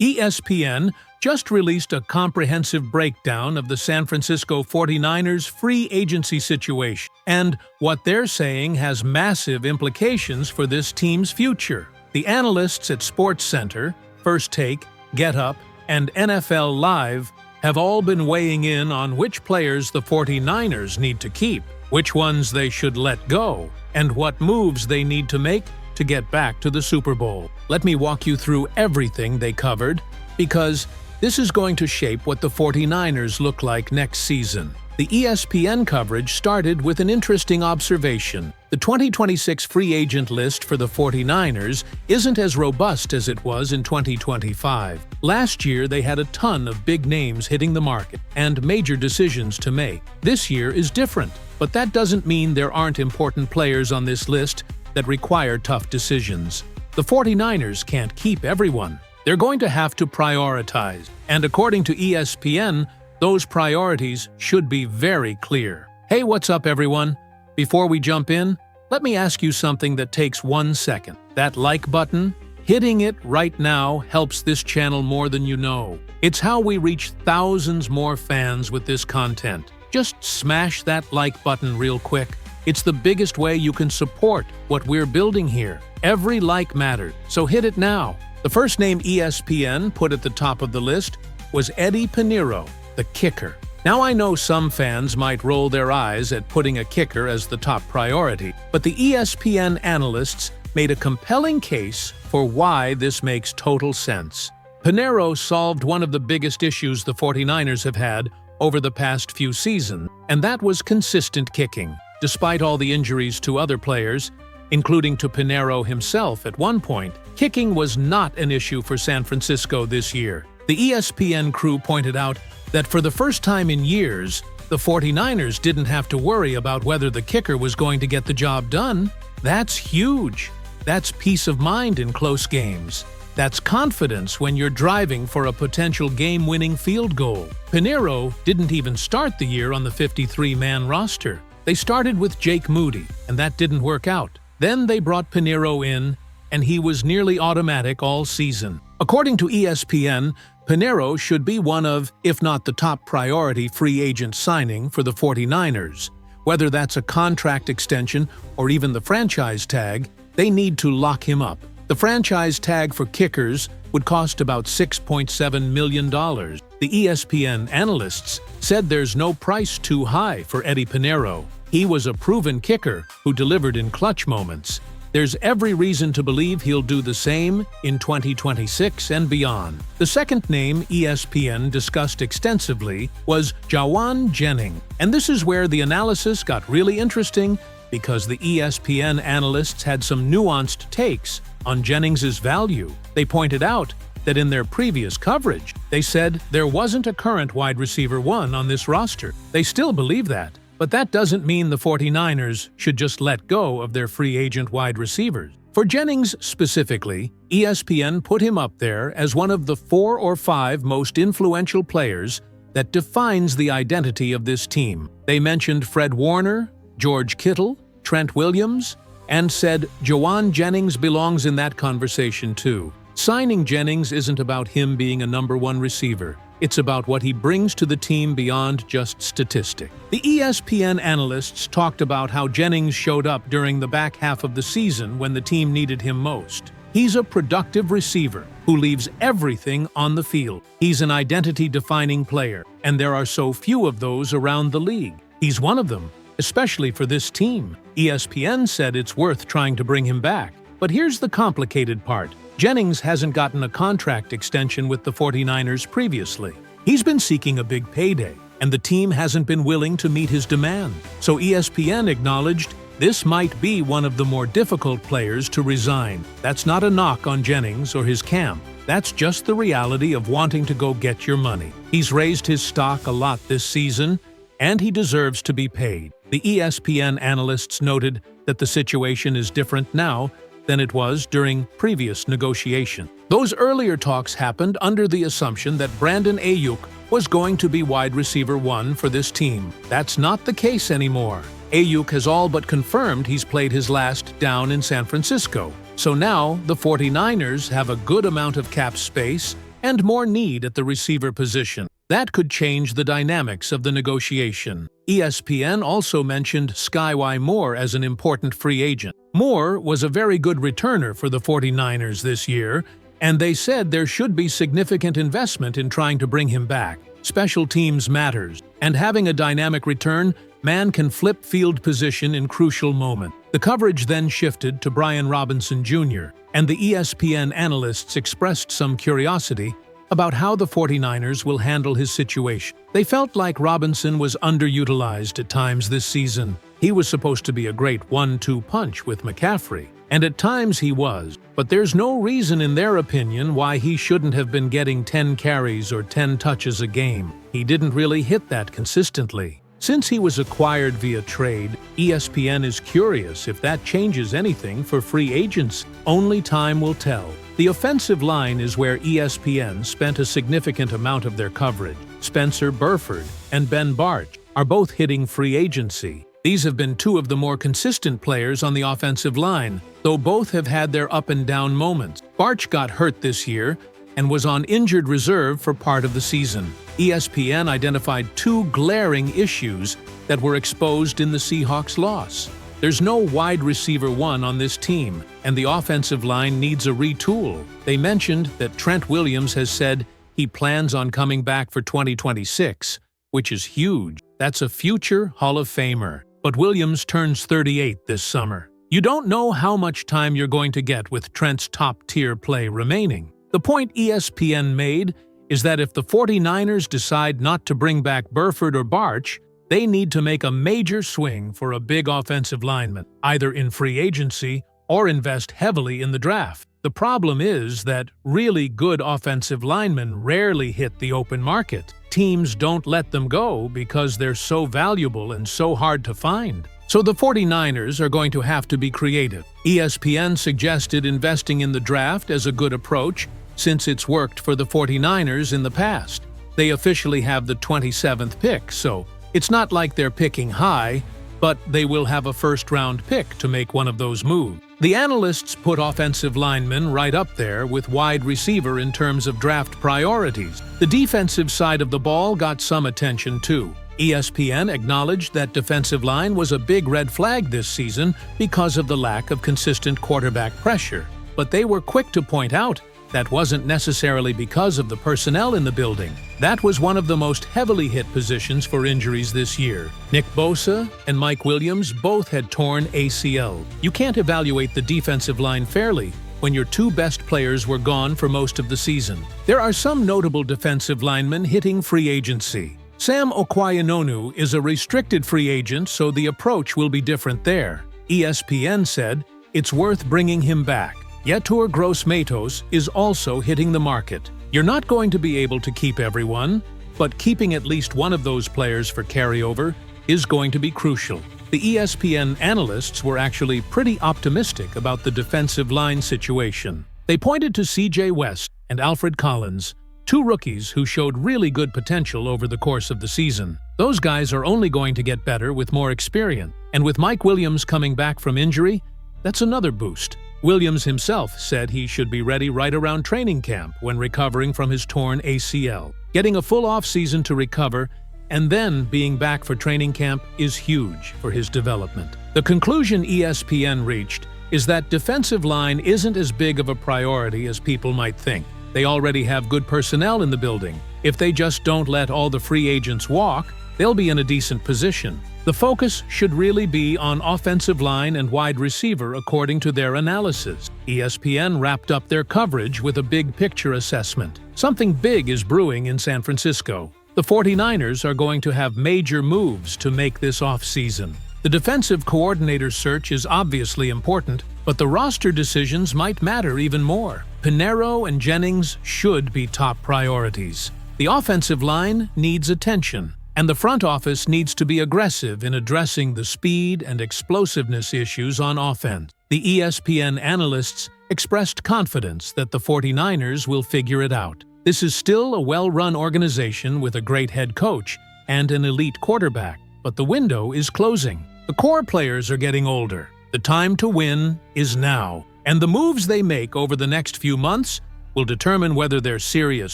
ESPN just released a comprehensive breakdown of the San Francisco 49ers free agency situation, and what they're saying has massive implications for this team's future. The analysts at SportsCenter, First Take, Get Up, and NFL Live have all been weighing in on which players the 49ers need to keep, which ones they should let go, and what moves they need to make to get back to the Super Bowl. Let me walk you through everything they covered, because this is going to shape what the 49ers look like next season. The ESPN coverage started with an interesting observation. The 2026 free agent list for the 49ers isn't as robust as it was in 2025. Last year, they had a ton of big names hitting the market and major decisions to make. This year is different, but that doesn't mean there aren't important players on this list that require tough decisions. The 49ers can't keep everyone. They're going to have to prioritize, and according to ESPN, those priorities should be very clear. Hey, what's up, everyone? Before we jump in, let me ask you something that takes 1 second. That like button? Hitting it right now helps this channel more than you know. It's how we reach thousands more fans with this content. Just smash that like button real quick. It's the biggest way you can support what we're building here. Every like matters, so hit it now. The first name ESPN put at the top of the list was Eddy Piñeiro, the kicker. Now I know some fans might roll their eyes at putting a kicker as the top priority, but the ESPN analysts made a compelling case for why this makes total sense. Piñeiro solved one of the biggest issues the 49ers have had over the past few seasons, and that was consistent kicking. Despite all the injuries to other players, including to Piñeiro himself at one point, kicking was not an issue for San Francisco this year. The ESPN crew pointed out that for the first time in years, the 49ers didn't have to worry about whether the kicker was going to get the job done. That's huge. That's peace of mind in close games. That's confidence when you're driving for a potential game-winning field goal. Piñeiro didn't even start the year on the 53-man roster. They started with Jake Moody, and that didn't work out. Then they brought Piñeiro in, and he was nearly automatic all season. According to ESPN, Piñeiro should be one of, if not the top priority free agent signing for the 49ers. Whether that's a contract extension or even the franchise tag, they need to lock him up. The franchise tag for kickers would cost about $6.7 million. The ESPN analysts said there's no price too high for Eddy Piñeiro. He was a proven kicker who delivered in clutch moments. There's every reason to believe he'll do the same in 2026 and beyond. The second name ESPN discussed extensively was Jauan Jennings. And this is where the analysis got really interesting, because the ESPN analysts had some nuanced takes on Jennings' value. They pointed out that in their previous coverage, they said there wasn't a current wide receiver one on this roster. They still believe that. But that doesn't mean the 49ers should just let go of their free agent wide receivers. For Jennings specifically, ESPN put him up there as one of the 4 or 5 most influential players that defines the identity of this team. They mentioned Fred Warner, George Kittle, Trent Williams, and said Jauan Jennings belongs in that conversation too. Signing Jennings isn't about him being a number 1 receiver. It's about what he brings to the team beyond just statistic. The ESPN analysts talked about how Jennings showed up during the back half of the season when the team needed him most. He's a productive receiver who leaves everything on the field. He's an identity-defining player, and there are so few of those around the league. He's one of them, especially for this team. ESPN said it's worth trying to bring him back. But here's the complicated part. Jennings hasn't gotten a contract extension with the 49ers previously. He's been seeking a big payday, and the team hasn't been willing to meet his demand. So ESPN acknowledged this might be one of the more difficult players to resign. That's not a knock on Jennings or his camp. That's just the reality of wanting to go get your money. He's raised his stock a lot this season, and he deserves to be paid. The ESPN analysts noted that the situation is different now than it was during previous negotiation. Those earlier talks happened under the assumption that Brandon Ayuk was going to be wide receiver 1 for this team. That's not the case anymore. Ayuk has all but confirmed he's played his last down in San Francisco. So now the 49ers have a good amount of cap space and more need at the receiver position. That could change the dynamics of the negotiation. ESPN also mentioned Skyway Moore as an important free agent. Moore was a very good returner for the 49ers this year, and they said there should be significant investment in trying to bring him back. Special teams matters, and having a dynamic return, man can flip field position in crucial moments. The coverage then shifted to Brian Robinson Jr., and the ESPN analysts expressed some curiosity about how the 49ers will handle his situation. They felt like Robinson was underutilized at times this season. He was supposed to be a great 1-2 punch with McCaffrey, and at times he was, but there's no reason in their opinion why he shouldn't have been getting 10 carries or 10 touches a game. He didn't really hit that consistently. Since he was acquired via trade, ESPN is curious if that changes anything for free agents. Only time will tell. The offensive line is where ESPN spent a significant amount of their coverage. Spencer Burford and Ben Barch are both hitting free agency. These have been two of the more consistent players on the offensive line, though both have had their up-and-down moments. Barch got hurt this year and was on injured reserve for part of the season. ESPN identified two glaring issues that were exposed in the Seahawks' loss. There's no wide receiver one on this team, and the offensive line needs a retool. They mentioned that Trent Williams has said he plans on coming back for 2026, which is huge. That's a future Hall of Famer. But Williams turns 38 this summer. You don't know how much time you're going to get with Trent's top-tier play remaining. The point ESPN made is that if the 49ers decide not to bring back Burford or Barch, they need to make a major swing for a big offensive lineman, either in free agency or invest heavily in the draft. The problem is that really good offensive linemen rarely hit the open market. Teams don't let them go because they're so valuable and so hard to find. So the 49ers are going to have to be creative. ESPN suggested investing in the draft as a good approach since it's worked for the 49ers in the past. They officially have the 27th pick, so it's not like they're picking high, but they will have a first-round pick to make one of those moves. The analysts put offensive linemen right up there with wide receiver in terms of draft priorities. The defensive side of the ball got some attention too. ESPN acknowledged that defensive line was a big red flag this season because of the lack of consistent quarterback pressure. But they were quick to point out that wasn't necessarily because of the personnel in the building. That was one of the most heavily hit positions for injuries this year. Nick Bosa and Mike Williams both had torn ACL. You can't evaluate the defensive line fairly when your two best players were gone for most of the season. There are some notable defensive linemen hitting free agency. Sam Okwuegbunam is a restricted free agent, so the approach will be different there. ESPN said it's worth bringing him back. Yetur Gross-Matos is also hitting the market. You're not going to be able to keep everyone, but keeping at least one of those players for carryover is going to be crucial. The ESPN analysts were actually pretty optimistic about the defensive line situation. They pointed to CJ West and Alfred Collins, two rookies who showed really good potential over the course of the season. Those guys are only going to get better with more experience, and with Mike Williams coming back from injury, that's another boost. Williams himself said he should be ready right around training camp when recovering from his torn ACL. Getting a full off-season to recover and then being back for training camp is huge for his development. The conclusion ESPN reached is that defensive line isn't as big of a priority as people might think. They already have good personnel in the building. If they just don't let all the free agents walk, they'll be in a decent position. The focus should really be on offensive line and wide receiver according to their analysis. ESPN wrapped up their coverage with a big picture assessment. Something big is brewing in San Francisco. The 49ers are going to have major moves to make this offseason. The defensive coordinator search is obviously important, but the roster decisions might matter even more. Pinheiro and Jennings should be top priorities. The offensive line needs attention, and the front office needs to be aggressive in addressing the speed and explosiveness issues on offense. The ESPN analysts expressed confidence that the 49ers will figure it out. This is still a well-run organization with a great head coach and an elite quarterback, but the window is closing. The core players are getting older. The time to win is now, and the moves they make over the next few months will determine whether they're serious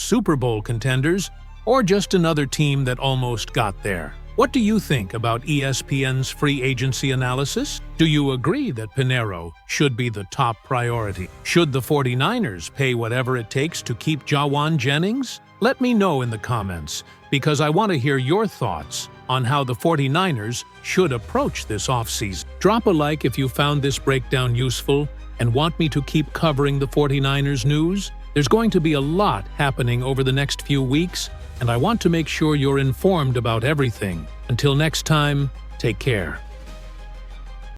Super Bowl contenders or just another team that almost got there. What do you think about ESPN's free agency analysis? Do you agree that Pinheiro should be the top priority? Should the 49ers pay whatever it takes to keep Jauan Jennings? Let me know in the comments, because I want to hear your thoughts on how the 49ers should approach this offseason. Drop a like if you found this breakdown useful and want me to keep covering the 49ers news. There's going to be a lot happening over the next few weeks, and I want to make sure you're informed about everything. Until next time, take care.